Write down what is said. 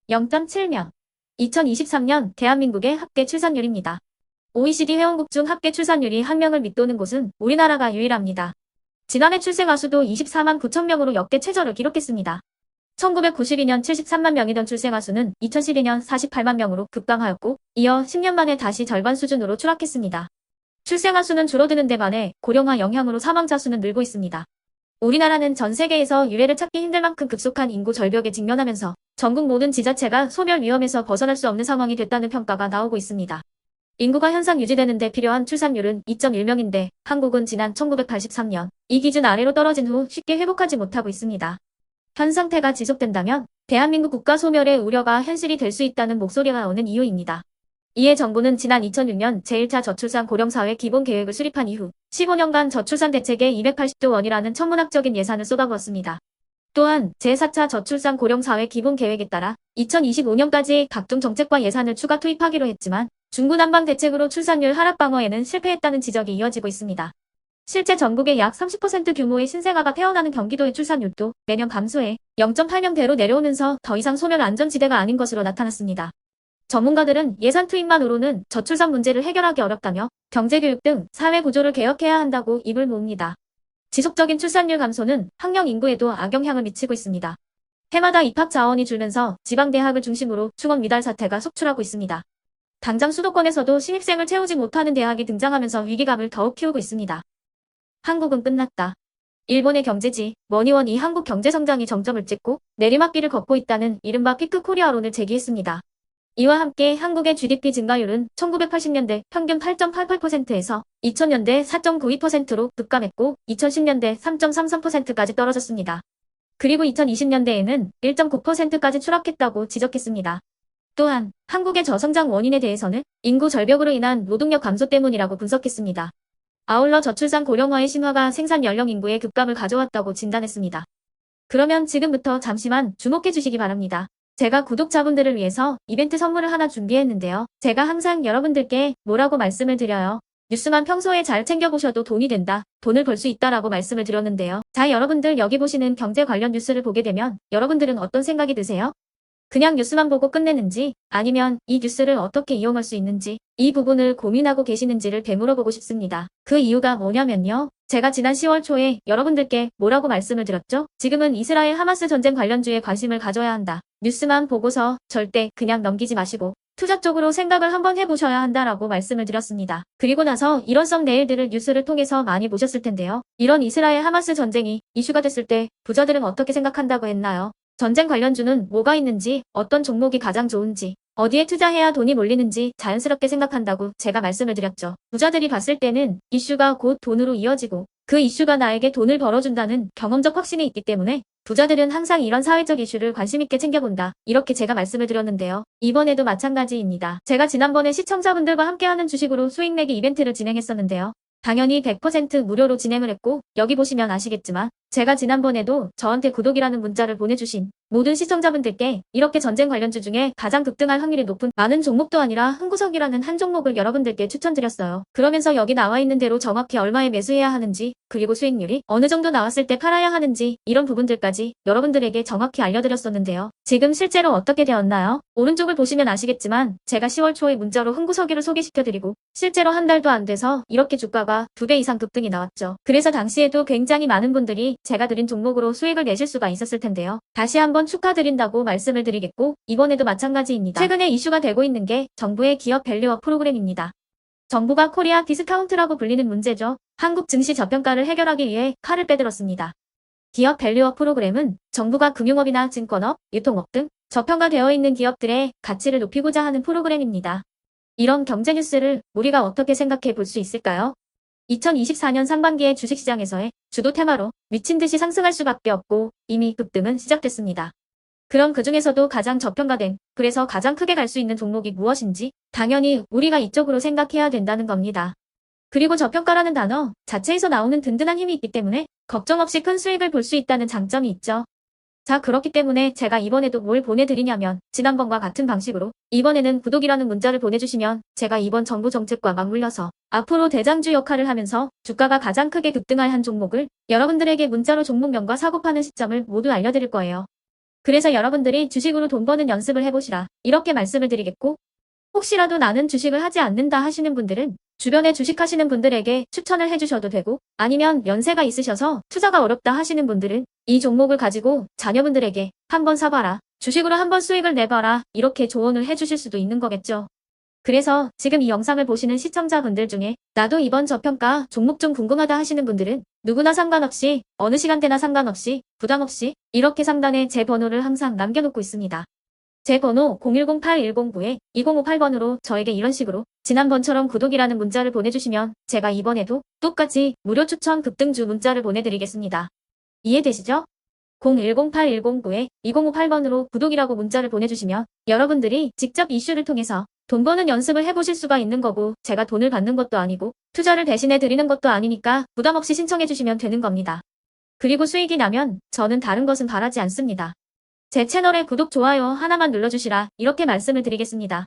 0.7명. 2023년 대한민국의 합계 출산율입니다. OECD 회원국 중 합계 출산율이 1명을 밑도는 곳은 우리나라가 유일합니다. 지난해 출생아 수도 24만 9천 명으로 역대 최저를 기록했습니다. 1992년 73만 명이던 출생아 수는 2012년 48만 명으로 급감하였고, 이어 10년 만에 다시 절반 수준으로 추락했습니다. 출생아 수는 줄어드는 데 반해 고령화 영향으로 사망자 수는 늘고 있습니다. 우리나라는 전 세계에서 유례를 찾기 힘들 만큼 급속한 인구 절벽에 직면하면서 전국 모든 지자체가 소멸 위험에서 벗어날 수 없는 상황이 됐다는 평가가 나오고 있습니다. 인구가 현상 유지되는 데 필요한 출산율은 2.1명인데 한국은 지난 1983년 이 기준 아래로 떨어진 후 쉽게 회복하지 못하고 있습니다. 현 상태가 지속된다면 대한민국 국가 소멸의 우려가 현실이 될 수 있다는 목소리가 나오는 이유입니다. 이에 정부는 지난 2006년 제1차 저출산 고령사회 기본계획을 수립한 이후 15년간 저출산 대책에 280조 원이라는 천문학적인 예산을 쏟아부었습니다. 또한 제4차 저출산 고령사회 기본계획에 따라 2025년까지 각종 정책과 예산을 추가 투입하기로 했지만 중구난방 대책으로 출산율 하락 방어에는 실패했다는 지적이 이어지고 있습니다. 실제 전국의 약 30% 규모의 신생아가 태어나는 경기도의 출산율도 매년 감소해 0.8명대로 내려오면서 더 이상 소멸 안전지대가 아닌 것으로 나타났습니다. 전문가들은 예산 투입만으로는 저출산 문제를 해결하기 어렵다며 경제교육 등 사회 구조를 개혁해야 한다고 입을 모읍니다. 지속적인 출산율 감소는 학령 인구에도 악영향을 미치고 있습니다. 해마다 입학 자원이 줄면서 지방대학을 중심으로 충원 미달 사태가 속출하고 있습니다. 당장 수도권에서도 신입생을 채우지 못하는 대학이 등장하면서 위기감을 더욱 키우고 있습니다. 한국은 끝났다. 일본의 경제지 머니원이 한국 경제성장이 정점을 찍고 내리막길을 걷고 있다는 이른바 피크 코리아론을 제기했습니다. 이와 함께 한국의 GDP 증가율은 1980년대 평균 8.88%에서 2000년대 4.92%로 급감했고 2010년대 3.33%까지 떨어졌습니다. 그리고 2020년대에는 1.9%까지 추락했다고 지적했습니다. 또한 한국의 저성장 원인에 대해서는 인구 절벽으로 인한 노동력 감소 때문이라고 분석했습니다. 아울러 저출산 고령화의 신화가 생산 연령 인구의 급감을 가져왔다고 진단했습니다. 그러면 지금부터 잠시만 주목해 주시기 바랍니다. 제가 구독자분들을 위해서 이벤트 선물을 하나 준비했는데요. 제가 항상 여러분들께 뭐라고 말씀을 드려요. 뉴스만 평소에 잘 챙겨보셔도 돈이 된다, 돈을 벌 수 있다라고 말씀을 드렸는데요. 자, 여러분들 여기 보시는 경제 관련 뉴스를 보게 되면 여러분들은 어떤 생각이 드세요? 그냥 뉴스만 보고 끝내는지 아니면 이 뉴스를 어떻게 이용할 수 있는지 이 부분을 고민하고 계시는지를 되물어보고 싶습니다. 그 이유가 뭐냐면요. 제가 지난 10월 초에 여러분들께 뭐라고 말씀을 드렸죠? 지금은 이스라엘 하마스 전쟁 관련주에 관심을 가져야 한다. 뉴스만 보고서 절대 그냥 넘기지 마시고 투자 쪽으로 생각을 한번 해보셔야 한다라고 말씀을 드렸습니다. 그리고 나서 일원성 내일들을 뉴스를 통해서 많이 보셨을 텐데요. 이런 이스라엘 하마스 전쟁이 이슈가 됐을 때 부자들은 어떻게 생각한다고 했나요? 전쟁 관련주는 뭐가 있는지, 어떤 종목이 가장 좋은지, 어디에 투자해야 돈이 몰리는지 자연스럽게 생각한다고 제가 말씀을 드렸죠. 부자들이 봤을 때는 이슈가 곧 돈으로 이어지고 그 이슈가 나에게 돈을 벌어준다는 경험적 확신이 있기 때문에 부자들은 항상 이런 사회적 이슈를 관심 있게 챙겨본다. 이렇게 제가 말씀을 드렸는데요. 이번에도 마찬가지입니다. 제가 지난번에 시청자분들과 함께하는 주식으로 수익 내기 이벤트를 진행했었는데요. 당연히 100% 무료로 진행을 했고 여기 보시면 아시겠지만 제가 지난번에도 저한테 구독이라는 문자를 보내주신 모든 시청자분들께 이렇게 전쟁 관련주 중에 가장 급등할 확률이 높은 많은 종목도 아니라 흥구석이라는 한 종목을 여러분들께 추천드렸어요. 그러면서 여기 나와 있는 대로 정확히 얼마에 매수해야 하는지 그리고 수익률이 어느 정도 나왔을 때 팔아야 하는지 이런 부분들까지 여러분들에게 정확히 알려드렸었는데요. 지금 실제로 어떻게 되었나요? 오른쪽을 보시면 아시겠지만 제가 10월 초에 문자로 흥구석이를 소개시켜드리고 실제로 한 달도 안 돼서 이렇게 주가가 2배 이상 급등이 나왔죠. 그래서 당시에도 굉장히 많은 분들이 제가 드린 종목으로 수익을 내실 수가 있었을 텐데요. 다시 한번 축하드린다고 말씀을 드리겠고 이번에도 마찬가지입니다. 최근에 이슈가 되고 있는 게 정부의 기업 밸류업 프로그램입니다. 정부가 코리아 디스카운트라고 불리는 문제죠. 한국 증시 저평가를 해결하기 위해 칼을 빼들었습니다. 기업 밸류업 프로그램은 정부가 금융업이나 증권업, 유통업 등 저평가되어 있는 기업들의 가치를 높이고자 하는 프로그램입니다. 이런 경제 뉴스를 우리가 어떻게 생각해 볼 수 있을까요? 2024년 상반기에 주식시장에서의 주도 테마로 미친 듯이 상승할 수밖에 없고 이미 급등은 시작됐습니다. 그럼 그 중에서도 가장 저평가된, 그래서 가장 크게 갈 수 있는 종목이 무엇인지 당연히 우리가 이쪽으로 생각해야 된다는 겁니다. 그리고 저평가라는 단어 자체에서 나오는 든든한 힘이 있기 때문에 걱정 없이 큰 수익을 볼 수 있다는 장점이 있죠. 자, 그렇기 때문에 제가 이번에도 뭘 보내드리냐면 지난번과 같은 방식으로 이번에는 구독이라는 문자를 보내주시면 제가 이번 정부 정책과 맞물려서 앞으로 대장주 역할을 하면서 주가가 가장 크게 급등할 한 종목을 여러분들에게 문자로 종목명과 사고 파는 시점을 모두 알려드릴 거예요. 그래서 여러분들이 주식으로 돈 버는 연습을 해보시라. 이렇게 말씀을 드리겠고, 혹시라도 나는 주식을 하지 않는다 하시는 분들은 주변에 주식하시는 분들에게 추천을 해주셔도 되고, 아니면 연세가 있으셔서 투자가 어렵다 하시는 분들은 이 종목을 가지고 자녀분들에게 한번 사봐라. 주식으로 한번 수익을 내봐라. 이렇게 조언을 해주실 수도 있는 거겠죠. 그래서 지금 이 영상을 보시는 시청자분들 중에 나도 이번 저평가 종목 좀 궁금하다 하시는 분들은 누구나 상관없이 어느 시간대나 상관없이 부담 없이 이렇게 상단에 제 번호를 항상 남겨놓고 있습니다. 제 번호 010-8109-2058번으로 저에게 이런 식으로 지난번처럼 구독이라는 문자를 보내주시면 제가 이번에도 똑같이 무료 추천 급등주 문자를 보내드리겠습니다. 이해되시죠? 010-8109-2058번으로 구독이라고 문자를 보내주시면 여러분들이 직접 이슈를 통해서 돈 버는 연습을 해보실 수가 있는 거고, 제가 돈을 받는 것도 아니고 투자를 대신해 드리는 것도 아니니까 부담 없이 신청해 주시면 되는 겁니다. 그리고 수익이 나면 저는 다른 것은 바라지 않습니다. 제 채널에 구독, 좋아요 하나만 눌러주시라 이렇게 말씀을 드리겠습니다.